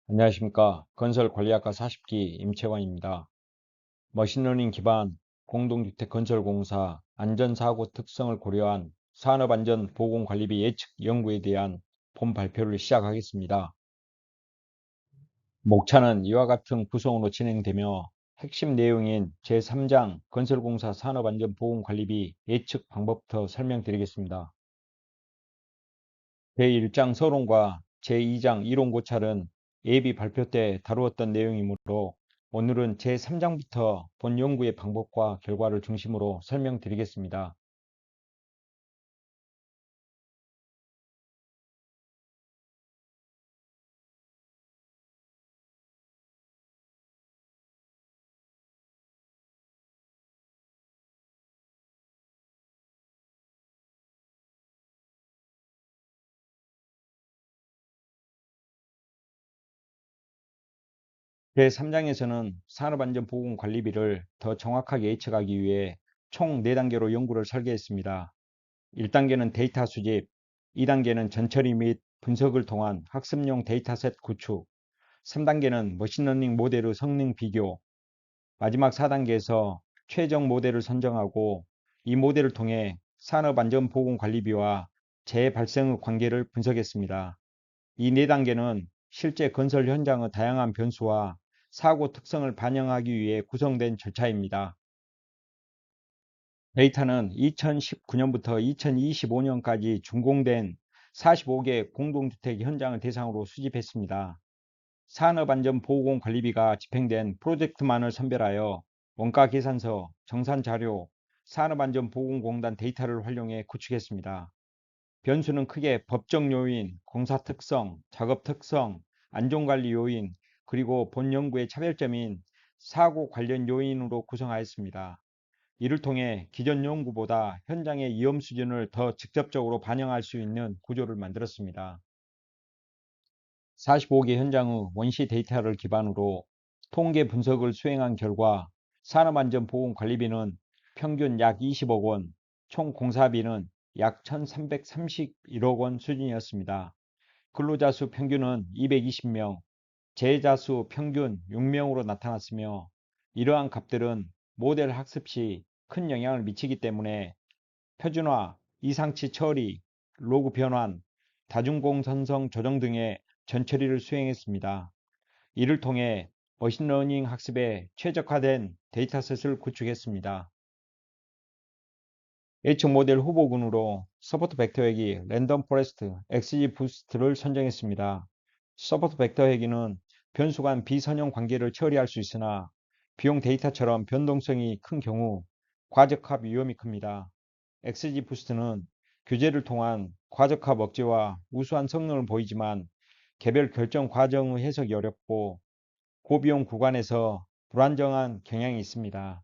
안녕하십니까. 건설관리학과 40기 임채원입니다. 머신러닝 기반 공동주택 건설공사 안전사고 특성을 고려한 산업안전보건관리비 예측 연구에 대한 본 발표를 시작하겠습니다. 목차는 이와 같은 구성으로 진행되며 핵심 내용인 제3장 건설공사 산업안전보건관리비 예측 방법부터 설명드리겠습니다. 제1장 서론과 제2장 이론 고찰은 예비 발표 때 다루었던 내용이므로 오늘은 제3장부터 본 연구의 방법과 결과를 중심으로 설명드리겠습니다. 제3장에서는 산업안전보건관리비를 더 정확하게 예측하기 위해 총 4단계로 연구를 설계했습니다. 1단계는 데이터 수집, 2단계는 전처리 및 분석을 통한 학습용 데이터셋 구축, 3단계는 머신러닝 모델의 성능 비교, 마지막 4단계에서 최종 모델을 선정하고 이 모델을 통해 산업안전보건관리비와 재발생의 관계를 분석했습니다. 이 4단계는 실제 건설 현장의 다양한 변수와 사고 특성을 반영하기 위해 구성된 절차입니다. 데이터는 2019년부터 2025년까지 준공된 45개 공동주택 현장을 대상으로 수집했습니다. 산업안전보건관리비가 집행된 프로젝트만을 선별하여 원가 계산서, 정산 자료, 산업안전보건공단 데이터를 활용해 구축했습니다. 변수는 크게 법적 요인, 공사 특성, 작업 특성, 안전관리 요인, 그리고 본 연구의 차별점인 사고 관련 요인으로 구성하였습니다. 이를 통해 기존 연구보다 현장의 위험 수준을 더 직접적으로 반영할 수 있는 구조를 만들었습니다. 45개 현장의 원시 데이터를 기반으로 통계 분석을 수행한 결과 산업안전보건관리비는 평균 약 20억 원, 총 공사비는 약 1,331억 원 수준이었습니다. 근로자 수 평균은 220명, 재해자 수 평균 6명으로 나타났으며 이러한 값들은 모델 학습 시 큰 영향을 미치기 때문에 표준화, 이상치 처리, 로그 변환, 다중공선성 조정 등의 전처리를 수행했습니다. 이를 통해 머신러닝 학습에 최적화된 데이터셋을 구축했습니다. 예측 모델 후보군으로 서포트 벡터 회기, 랜덤 포레스트, XG 부스트를 선정했습니다. 서포트 벡터 회기는 변수 간 비선형 관계를 처리할 수 있으나 비용 데이터처럼 변동성이 큰 경우 과적합 위험이 큽니다. XG 부스트는 규제를 통한 과적합 억제와 우수한 성능을 보이지만 개별 결정 과정의 해석이 어렵고 고비용 구간에서 불안정한 경향이 있습니다.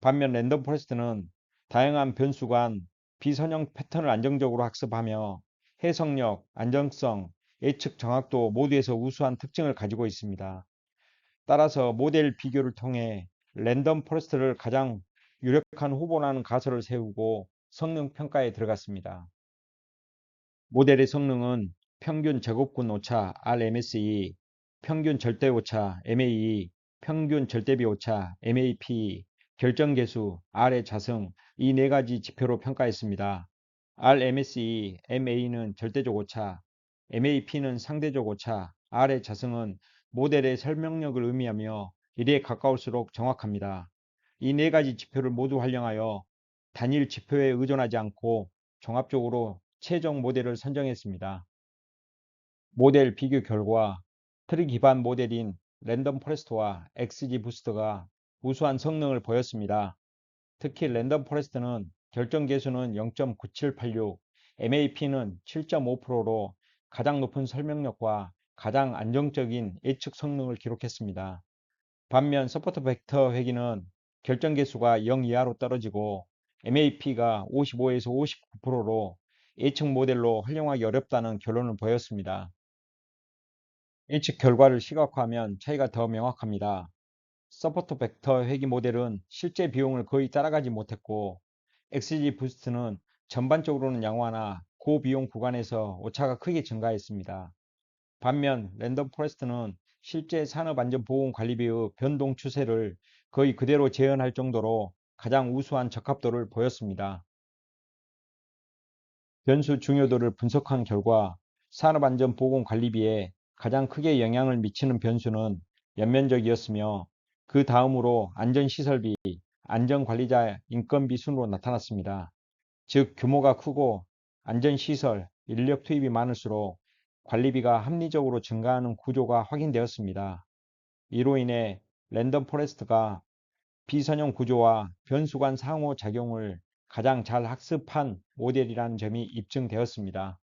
반면 랜덤 포레스트는 다양한 변수 간 비선형 패턴을 안정적으로 학습하며 해석력, 안정성, 예측 정확도 모두에서 우수한 특징을 가지고 있습니다. 따라서 모델 비교를 통해 랜덤 포레스트를 가장 유력한 후보라는 가설을 세우고 성능 평가에 들어갔습니다. 모델의 성능은 평균 제곱근 오차 RMSE, 평균 절대 오차 MAE, 평균 절대비 오차 MAP, 결정계수 R의 자승 이 네 가지 지표로 평가했습니다. RMSE, MA는 절대적 오차, MAP는 상대적 오차, R의 자승은 모델의 설명력을 의미하며 1에 가까울수록 정확합니다. 이 네 가지 지표를 모두 활용하여 단일 지표에 의존하지 않고 종합적으로 최종 모델을 선정했습니다. 모델 비교 결과 트리 기반 모델인 랜덤 포레스트와 XG 부스트가 우수한 성능을 보였습니다. 특히 랜덤 포레스트는 결정 계수는 0.9786, MAP는 7.5%로 가장 높은 설명력과 가장 안정적인 예측 성능을 기록했습니다. 반면 서포트 벡터 회기는 결정 계수가 0 이하로 떨어지고 MAP가 55에서 59%로 예측 모델로 활용하기 어렵다는 결론을 보였습니다. 예측 결과를 시각화하면 차이가 더 명확합니다. 서포트 벡터 회귀 모델은 실제 비용을 거의 따라가지 못했고 XG 부스트는 전반적으로는 양호하나 고비용 구간에서 오차가 크게 증가했습니다. 반면 랜덤 포레스트는 실제 산업안전보건관리비의 변동 추세를 거의 그대로 재현할 정도로 가장 우수한 적합도를 보였습니다. 변수 중요도를 분석한 결과 산업안전보건관리비에 가장 크게 영향을 미치는 변수는 연면적이었으며 그 다음으로 안전시설비, 안전관리자 인건비 순으로 나타났습니다. 즉 규모가 크고 안전시설, 인력 투입이 많을수록 관리비가 합리적으로 증가하는 구조가 확인되었습니다. 이로 인해 랜덤 포레스트가 비선형 구조와 변수 간 상호작용을 가장 잘 학습한 모델이라는 점이 입증되었습니다.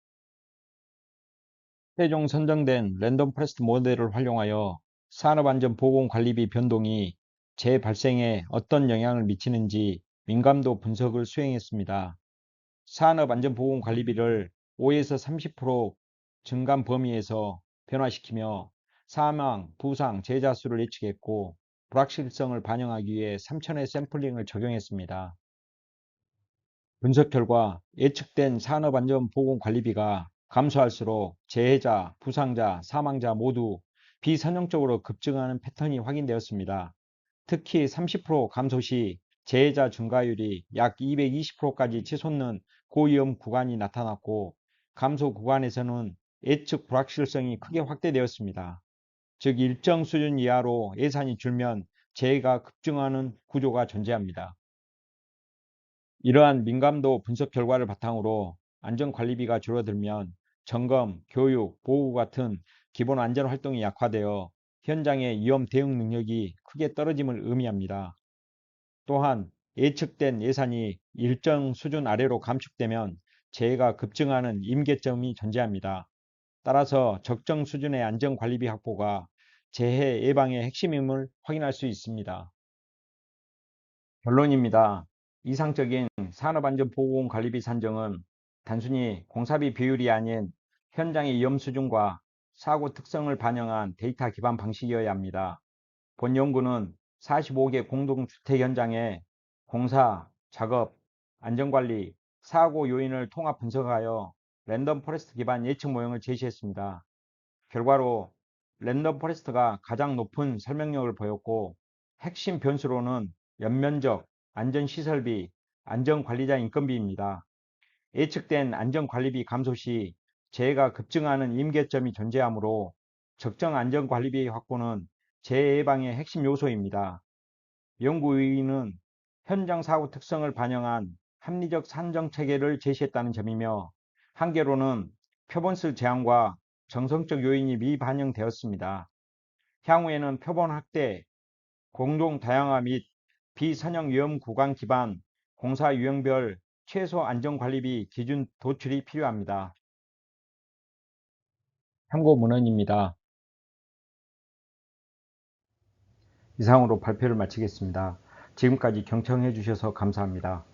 최종 선정된 랜덤 포레스트 모델을 활용하여 산업안전보건관리비 변동이 재발생에 어떤 영향을 미치는지 민감도 분석을 수행했습니다. 산업안전보건관리비를 5에서 30% 증감 범위에서 변화시키며 사망, 부상, 재자 수를 예측했고 불확실성을 반영하기 위해 3,000회 샘플링을 적용했습니다. 분석 결과 예측된 산업안전보건관리비가 감소할수록 재해자, 부상자, 사망자 모두 비선형적으로 급증하는 패턴이 확인되었습니다. 특히 30% 감소 시 재해자 증가율이 약 220%까지 치솟는 고위험 구간이 나타났고 감소 구간에서는 예측 불확실성이 크게 확대되었습니다. 즉 일정 수준 이하로 예산이 줄면 재해가 급증하는 구조가 존재합니다. 이러한 민감도 분석 결과를 바탕으로 안전관리비가 줄어들면 점검, 교육, 보호 같은 기본 안전 활동이 약화되어 현장의 위험 대응 능력이 크게 떨어짐을 의미합니다. 또한 예측된 예산이 일정 수준 아래로 감축되면 재해가 급증하는 임계점이 존재합니다. 따라서 적정 수준의 안전관리비 확보가 재해 예방의 핵심임을 확인할 수 있습니다. 결론입니다. 이상적인 산업안전보건관리비 산정은 단순히 공사비 비율이 아닌 현장의 위험 수준과 사고 특성을 반영한 데이터 기반 방식이어야 합니다. 본 연구는 45개 공동주택 현장의 공사, 작업, 안전관리, 사고 요인을 통합 분석하여 랜덤 포레스트 기반 예측 모형을 제시했습니다. 결과로 랜덤 포레스트가 가장 높은 설명력을 보였고 핵심 변수로는 연면적, 안전시설비, 안전관리자 인건비입니다. 예측된 안전관리비 감소 시 재해가 급증하는 임계점이 존재하므로 적정 안전관리비 확보는 재해 예방의 핵심 요소입니다. 연구 의의는 현장 사고 특성을 반영한 합리적 산정 체계를 제시했다는 점이며 한계로는 표본수 제한과 정성적 요인이 미반영되었습니다. 향후에는 표본 확대, 공동 다양화 및 비선형 위험 구간 기반 공사 유형별 최소 안전관리비 기준 도출이 필요합니다. 참고 문헌입니다. 이상으로 발표를 마치겠습니다. 지금까지 경청해 주셔서 감사합니다.